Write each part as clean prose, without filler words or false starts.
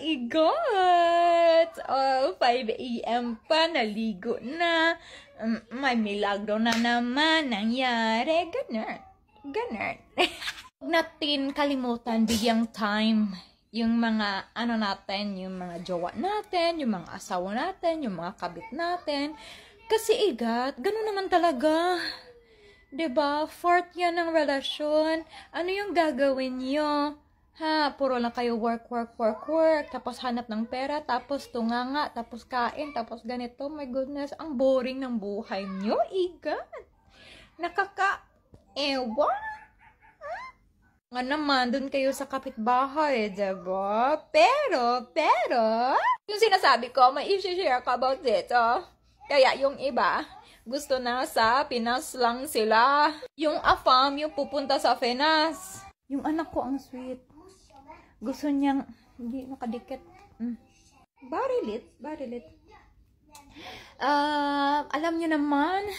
igot! Oh, 5 a.m. pa, naligo na. May milagro na naman nangyari. Ganun. Huwag natin kalimutan, bigyang time yung mga natin, yung mga jowa natin, yung mga asawa natin, yung mga kabit natin. Kasi igat, ganun naman talaga. 'Di ba? Fourth yan ng relasyon. Ano yung gagawin niyo? Ha, puro lang kayo work. Tapos hanap ng pera, tapos tunganga, tapos kain, tapos ganito. My goodness, ang boring ng buhay niyo, igat. Nakaka-ewa. Nga naman, dun kayo sa kapitbahay, diba? Pero, yung sinasabi ko, may i-share ka about dito. Kaya yung iba, gusto na sa Pinas lang sila. Yung afam, yung pupunta sa Pinas. Yung anak ko, ang sweet. Gusto niyang, hindi nakadikit. Barilit. Alam niyo naman,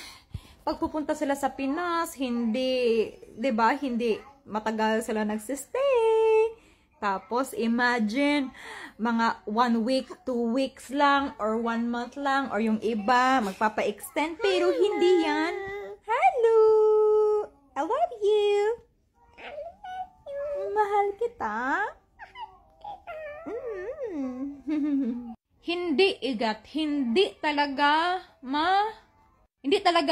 pag pupunta sila sa Pinas, hindi, 'di ba? Hindi matagal sila nagsistay. Tapos imagine mga 1 week, 2 weeks lang or 1 month lang or yung iba magpapa-extend pero hindi yan. Hello. I love you. Mahal kita. Hindi igat, hindi talaga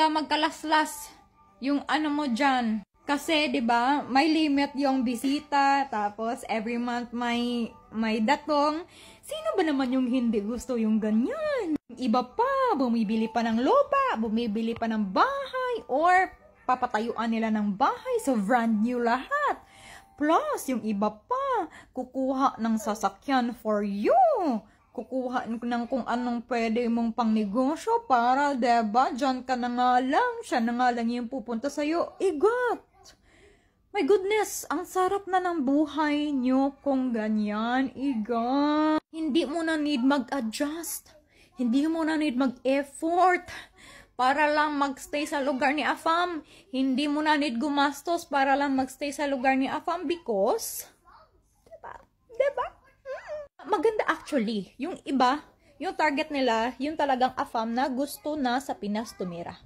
magkalaslas yung ano mo dyan. Kasi 'di ba, may limit yung bisita, tapos every month may datong. Sino ba naman yung hindi gusto yung ganyan? Iba pa, bumibili pa ng lupa, bumibili pa ng bahay, or papatayuan nila ng bahay, so brand new lahat. Plus, yung iba pa, kukuha ng sasakyan for you. Kukuha ng kung anong pwede mong pangnegosyo para, diba, dyan ka na nga lang, siya na nga lang yung pupunta sa'yo. Igot! My goodness, ang sarap na ng buhay nyo kung ganyan, igot. Hindi mo na need mag-adjust. Hindi mo na need mag-effort para lang magstay sa lugar ni Afam. Hindi mo na need gumastos para lang magstay sa lugar ni Afam because, diba? Maganda actually. Yung iba, yung target nila, yung talagang Afam na gusto na sa Pinas tumira.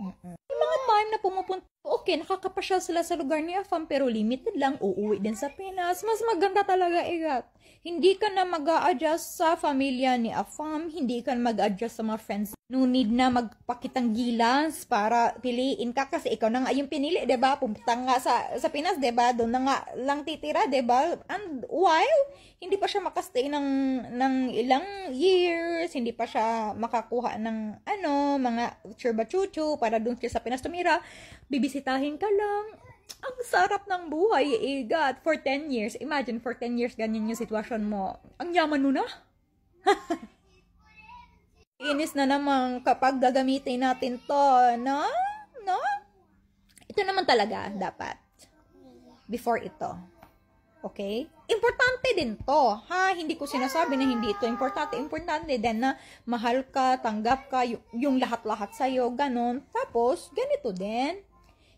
Yung mga time na pumupunta, okay, nakakapasyal sila sa lugar ni Afam, pero limited lang, uuwi din sa Pinas. Mas maganda talaga, igat. Hindi ka na mag-a-adjust sa familia ni Afam, hindi ka na mag-adjust sa mga friends. No need na magpakitang gilas para piliin ka kasi ikaw na nga yung pinili, diba? Pumunta nga sa Pinas, diba? Doon na nga lang titira, diba? And while, hindi pa siya makastay ng ilang years, hindi pa siya makakuha ng mga churba-chuchu para doon siya sa Pinas tumira, bibisitahin ka lang. Ang sarap ng buhay, igat. For 10 years. Imagine, for 10 years, ganyan yung sitwasyon mo. Ang yaman mo na. Inis na naman kapag gagamitin natin to, no? Ito naman talaga, dapat. Before ito. Okay? Importante din to, ha? Hindi ko sinasabi na hindi ito importante. Importante din na mahal ka, tanggap ka, yung lahat-lahat sa'yo, ganon. Tapos, ganito din.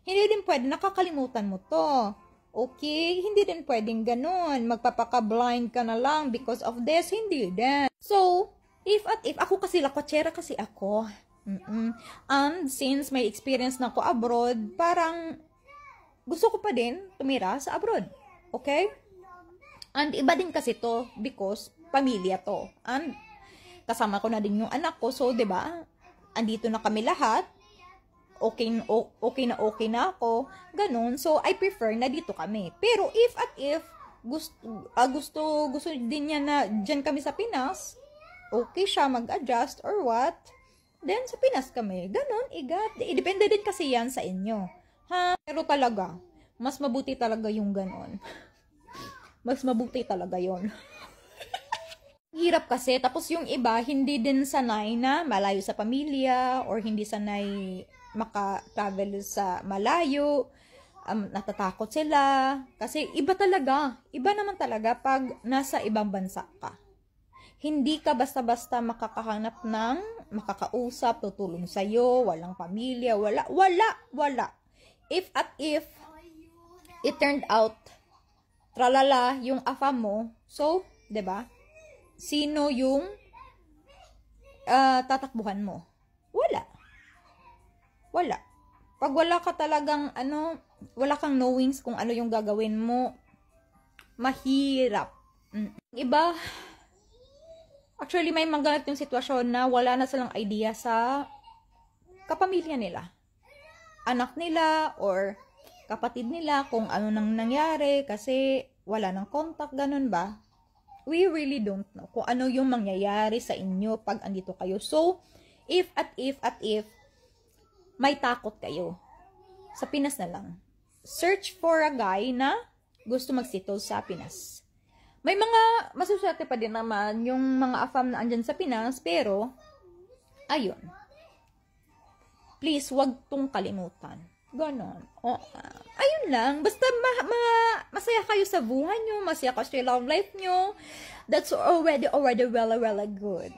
Hindi din pwede, nakakalimutan mo to. Okay? Hindi din pwedeng ganun. Magpapaka-blind ka na lang because of this. Hindi din. So, if ako kasi, lakwatsera kasi ako. And since may experience na ako abroad, parang gusto ko pa din tumira sa abroad. Okay? And iba din kasi to because pamilya to. And kasama ko na din yung anak ko. So, 'di ba? Andito na kami lahat. Okay na ako, ganun. So, I prefer na dito kami. Pero, if gusto din niya na dyan kami sa Pinas, okay siya mag-adjust or what, then sa Pinas kami. Ganun, igat. Depende din kasi yan sa inyo. Ha? Pero talaga, mas mabuti talaga yung ganun. Mas mabuti talaga yon. Hirap kasi. Tapos yung iba, hindi din sanay na malayo sa pamilya or hindi sanay maka-travel sa malayo, natatakot sila, kasi iba naman talaga pag nasa ibang bansa ka. Hindi ka basta-basta makakahanap ng makakausap, tutulong sa'yo, walang pamilya, wala. If it turned out, tralala, yung Afam mo, so, 'di ba? sino yung tatakbuhan mo? Wala. Wala. Pag wala ka talagang, wala kang knowings kung ano yung gagawin mo, mahirap. Iba, actually, may mga ganitong sitwasyon na wala na silang idea sa kapamilya nila. Anak nila or kapatid nila kung ano nang nangyari kasi wala nang contact, ganun ba? We really don't know kung ano yung mangyayari sa inyo pag andito kayo. So, if may takot kayo, sa Pinas na lang, search for a guy na gusto magsettle sa Pinas. May mga masuswerte pa din naman yung mga afam na andyan sa Pinas, pero, ayun. Please, wag tong kalimutan. Ganon. Ayun lang. Basta masaya kayo sa buhay nyo, masaya kayo sa love life nyo. That's already well good.